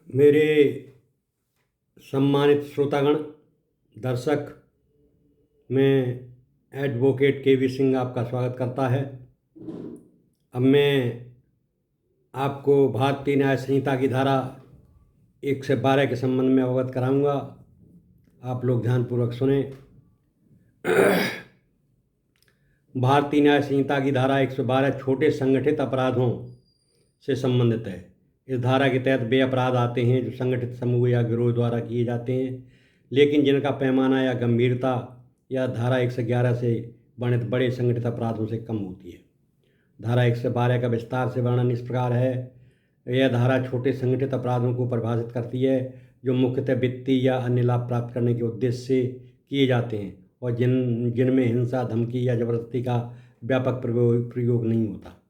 मेरे सम्मानित श्रोतागण, दर्शक, मैं एडवोकेट के.वी. सिंह आपका स्वागत करता है। अब मैं आपको भारतीय न्याय संहिता की धारा 1 से 12 के संबंध में अवगत कराऊंगा। आप लोग ध्यानपूर्वक सुने। भारतीय न्याय संहिता की धारा 112 छोटे संगठित अपराधों से संबंधित है। इस धारा के तहत वे अपराध आते हैं जो संगठित समूह या गिरोह द्वारा किए जाते हैं, लेकिन जिनका पैमाना या गंभीरता या धारा 111 से वर्णित बड़े संगठित अपराधों से कम होती है। धारा 112 का विस्तार से वर्णन इस प्रकार है। यह धारा छोटे संगठित अपराधों को परिभाषित करती है जो मुख्यतः वित्तीय या अन्य लाभ प्राप्त करने के उद्देश्य से किए जाते हैं और जिनमें हिंसा, धमकी या जबरदस्ती का व्यापक प्रयोग नहीं होता।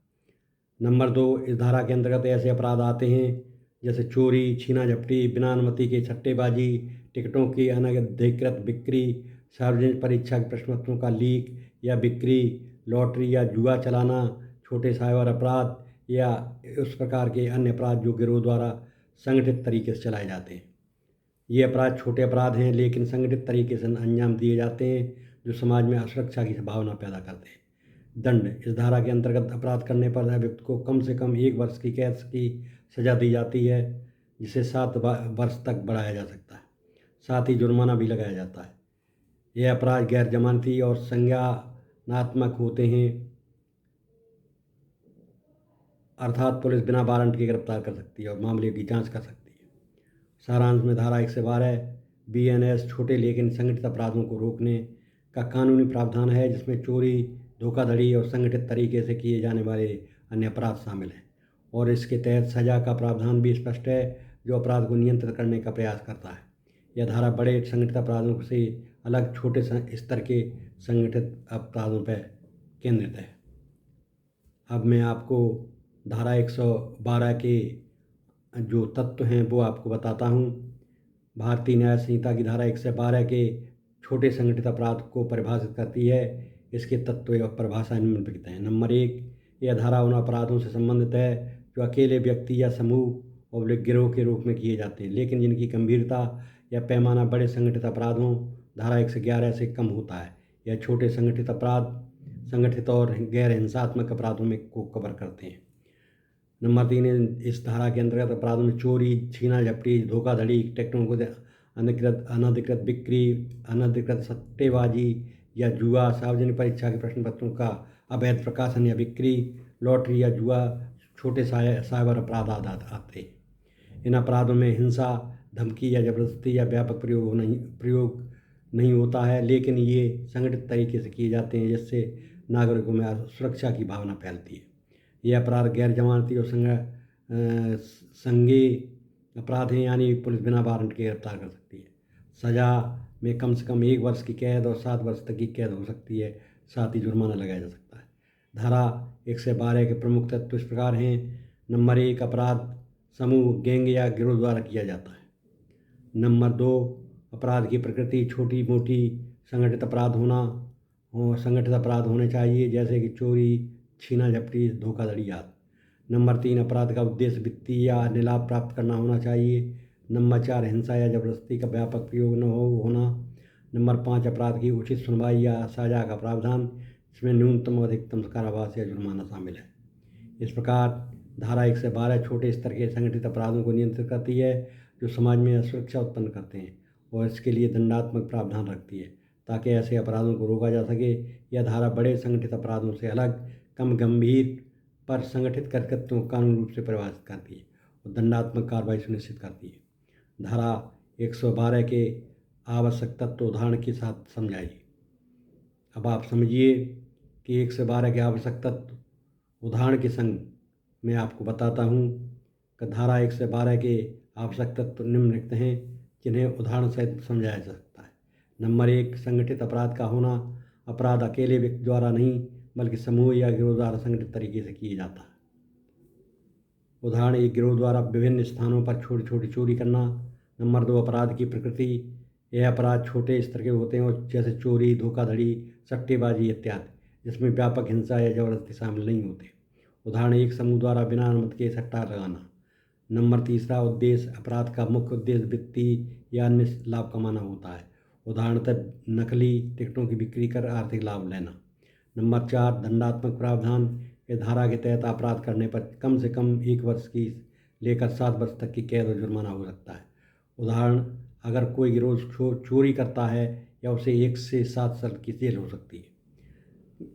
नंबर 2, इस धारा के अंतर्गत ऐसे अपराध आते हैं जैसे चोरी, छीना झपटी, बिना अनुमति के सट्टेबाजी, टिकटों की अनधिकृत बिक्री, सार्वजनिक परीक्षा के प्रश्न पत्रों का लीक या बिक्री, लॉटरी या जुआ चलाना, छोटे साइबर अपराध या उस प्रकार के अन्य अपराध जो गिरोह द्वारा संगठित तरीके से चलाए जाते हैं। ये अपराध छोटे अपराध हैं लेकिन संगठित तरीके से अंजाम दिए जाते हैं जो समाज में असुरक्षा की भावना पैदा करते हैं। दंड, इस धारा के अंतर्गत अपराध करने पर अभियुक्त को कम से कम 1 वर्ष की कैद की सज़ा दी जाती है, जिसे 7 वर्ष तक बढ़ाया जा सकता है। साथ ही जुर्माना भी लगाया जाता है। यह अपराध गैर जमानती और संज्ञानात्मक होते हैं, अर्थात पुलिस बिना वारंट के गिरफ्तार कर सकती है और मामले की जांच कर सकती है। सारांश में धारा 112 BNS छोटे लेकिन संगठित अपराधों को रोकने का कानूनी प्रावधान है, जिसमें चोरी, धोखाधड़ी और संगठित तरीके से किए जाने वाले अन्य अपराध शामिल हैं, और इसके तहत सजा का प्रावधान भी स्पष्ट है जो अपराध को नियंत्रित करने का प्रयास करता है। यह धारा बड़े संगठित अपराधों से अलग छोटे स्तर के संगठित अपराधों पर केंद्रित है। अब मैं आपको धारा 112 के जो तत्व हैं वो आपको बताता हूँ। भारतीय न्याय संहिता की धारा 112 के छोटे संगठित अपराध को परिभाषित करती है। इसके तत्व और परिभाषा निम्नलिखित हैं। नंबर 1, यह धारा उन अपराधों से संबंधित है जो अकेले व्यक्ति या समूह और गिरोह के रूप में किए जाते हैं, लेकिन जिनकी गंभीरता या पैमाना बड़े संगठित अपराधों धारा 111 से कम होता है। यह छोटे संगठित अपराध संगठित और गैर हिंसात्मक अपराधों में को कवर करते हैं। नंबर 3, इस धारा के अंतर्गत अपराधों में चोरी, छीना झपटी, धोखाधड़ी, टिकटों को अनधिकृत बिक्री, अनधिकृत सट्टेबाजी या जुआ, सार्वजनिक परीक्षा के प्रश्न पत्रों का अवैध प्रकाशन या बिक्री, लॉटरी या जुआ, छोटे साइबर अपराध आते हैं। इन अपराधों में हिंसा, धमकी या जबरदस्ती या व्यापक प्रयोग नहीं होता है, लेकिन ये संगठित तरीके से किए जाते हैं जिससे नागरिकों में सुरक्षा की भावना फैलती है। ये अपराध गैर जमानती और संज्ञेय अपराध हैं, यानी पुलिस बिना वारंट के गिरफ्तार कर सकती है। सज़ा में कम से कम 1 वर्ष की कैद और 7 वर्ष तक की कैद हो सकती है, साथ ही जुर्माना लगाया जा सकता है। धारा 112 के प्रमुख तत्व इस प्रकार हैं। नंबर 1, अपराध समूह, गैंग या गिरोह द्वारा किया जाता है। नंबर 2, अपराध की प्रकृति छोटी मोटी संगठित अपराध होने चाहिए, जैसे कि चोरी, छीना झपटी, धोखाधड़ी आदि। नंबर 3, अपराध का उद्देश्य वित्तीय या अन्य लाभ प्राप्त करना होना चाहिए। नंबर 4, हिंसा या जबरदस्ती का व्यापक प्रयोग न होना। नंबर 5, अपराध की उचित सुनवाई या सजा का प्रावधान, इसमें न्यूनतम और अधिकतम कारावास या जुर्माना शामिल है। इस प्रकार धारा 112 छोटे स्तर के संगठित अपराधों को नियंत्रित करती है जो समाज में असुरक्षा उत्पन्न करते हैं, और इसके लिए दंडात्मक प्रावधान रखती है ताकि ऐसे अपराधों को रोका जा सके। यह धारा बड़े संगठित अपराधों से अलग, कम गंभीर पर संगठित कृत्यों को कानूनी रूप से परिभाषित करती है और दंडात्मक कार्रवाई सुनिश्चित करती है। धारा 112 के आवश्यक तत्व उदाहरण के साथ समझाइए। अब आप समझिए कि 112 के आवश्यक तत्व उदाहरण के संग मैं आपको बताता हूँ कि धारा 112 के आवश्यक तत्व निम्नलिखित हैं जिन्हें उदाहरण सहित समझाया जा सकता है। नंबर 1, संगठित अपराध का होना। अपराध अकेले व्यक्ति द्वारा नहीं बल्कि समूह या गिरोह द्वारा संगठित तरीके से किया जाता है। उदाहरण 1, गिरोह द्वारा विभिन्न स्थानों पर छोटी छोटी चोरी करना। नंबर 2, अपराध की प्रकृति। यह अपराध छोटे स्तर के होते हैं, जैसे चोरी, धोखाधड़ी, सट्टेबाजी इत्यादि, जिसमें व्यापक हिंसा या जबरदस्ती शामिल नहीं होते। उदाहरण 1, समूह द्वारा बिना अनुमति के सट्टा लगाना। नंबर तीसरा, उद्देश्य अपराध का मुख्य उद्देश्य वित्तीय या अन्य लाभ कमाना होता है, उदाहरणतः नकली टिकटों की बिक्री कर आर्थिक लाभ लेना। नंबर चार, दंडात्मक प्रावधान। इस धारा के तहत अपराध करने पर कम से कम 1 वर्ष की लेकर 7 वर्ष तक की कैद और जुर्माना हो सकता है। उदाहरण, अगर कोई गिरोह चोरी करता है या उसे 1 से 7 साल की जेल हो सकती है।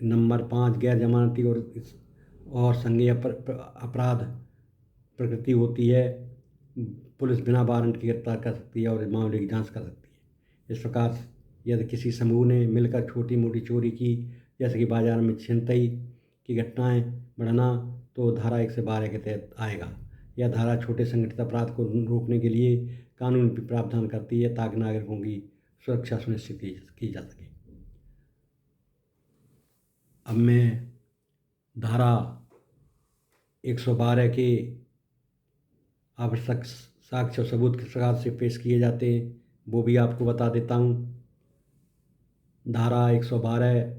नंबर पाँच, गैर जमानती और संज्ञेय अपराध प्रकृति होती है। पुलिस बिना वारंट के गिरफ्तार कर सकती है और इस मामले की जांच कर सकती है। इस प्रकार यदि किसी समूह ने मिलकर छोटी मोटी चोरी की, जैसे कि बाजार में छिनतई की घटनाएं बढ़ना, तो धारा 112 के तहत आएगा। यह धारा छोटे संगठित अपराध को रोकने के लिए कानून भी प्रावधान करती है, ताकि नागरिकों की सुरक्षा सुनिश्चित की जा सके। अब मैं धारा 112 के आवश्यक साक्ष्य और सबूत किस प्रकार से पेश किए जाते हैं वो भी आपको बता देता हूँ। धारा 112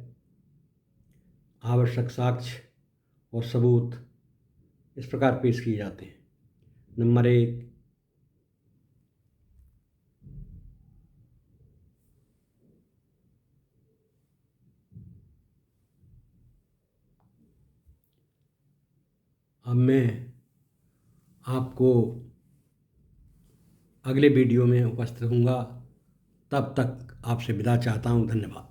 आवश्यक साक्ष्य और सबूत इस प्रकार पेश किए जाते हैं। नंबर 1, अब मैं आपको अगले वीडियो में उपस्थित होऊंगा। तब तक आपसे विदा चाहता हूँ। धन्यवाद।